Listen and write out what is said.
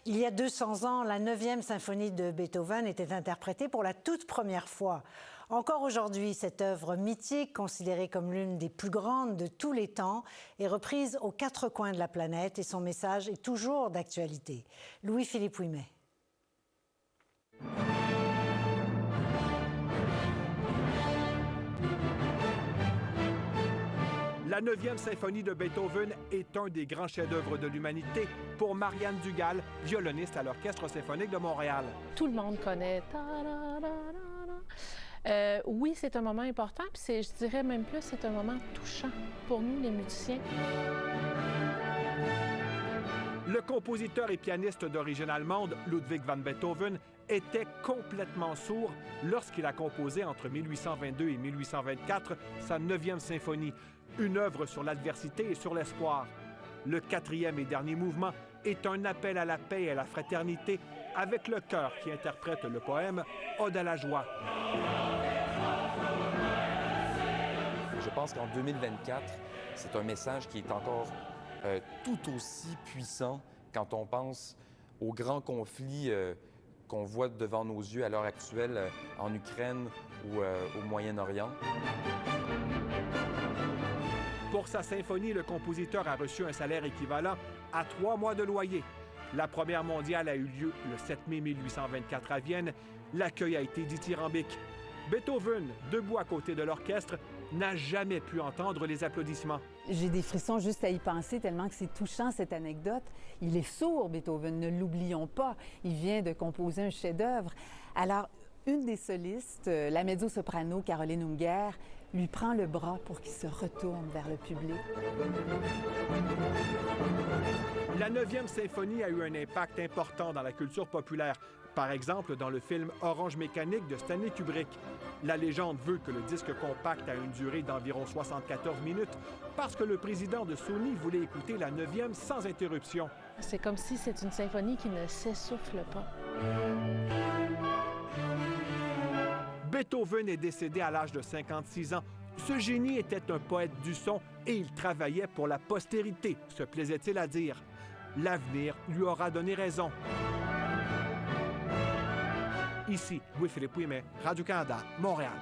Il y a 200 ans, la 9e symphonie de Beethoven était interprétée pour la toute première fois. Encore aujourd'hui, cette œuvre mythique, considérée comme l'une des plus grandes de tous les temps, est reprise aux quatre coins de la planète et son message est toujours d'actualité. Louis-Philippe Ouimet. La 9e symphonie de Beethoven est un des grands chefs-d'œuvre de l'humanité pour Marianne Dugal, violoniste à l'Orchestre symphonique de Montréal. Tout le monde connaît. Oui, c'est un moment important, puis je dirais même plus, c'est un moment touchant pour nous, les musiciens. Le compositeur et pianiste d'origine allemande, Ludwig van Beethoven, était complètement sourd lorsqu'il a composé entre 1822 et 1824 sa 9e symphonie, une œuvre sur l'adversité et sur l'espoir. Le 4e et dernier mouvement est un appel à la paix et à la fraternité avec le chœur qui interprète le poème Ode à la joie. Je pense qu'en 2024, c'est un message qui est encore tout aussi puissant quand on pense aux grands conflits qu'on voit devant nos yeux à l'heure actuelle en Ukraine ou au Moyen-Orient. Pour sa symphonie, le compositeur a reçu un salaire équivalent à 3 mois de loyer. La Première mondiale a eu lieu le 7 mai 1824 à Vienne. L'accueil a été dithyrambique. Beethoven, debout à côté de l'orchestre, n'a jamais pu entendre les applaudissements. J'ai des frissons juste à y penser, tellement que c'est touchant, cette anecdote. Il est sourd, Beethoven, ne l'oublions pas. Il vient de composer un chef-d'œuvre. Alors, une des solistes, la mezzo-soprano Caroline Unger, lui prend le bras pour qu'il se retourne vers le public. La 9e symphonie a eu un impact important dans la culture populaire. Par exemple, dans le film Orange Mécanique de Stanley Kubrick. La légende veut que le disque compact a une durée d'environ 74 minutes parce que le président de Sony voulait écouter la 9e sans interruption. C'est comme si c'est une symphonie qui ne s'essouffle pas. Beethoven est décédé à l'âge de 56 ans. Ce génie était un poète du son et il travaillait pour la postérité, se plaisait-il à dire. L'avenir lui aura donné raison. Ici, Louis-Philippe Ouimet, Radio-Canada, Montréal.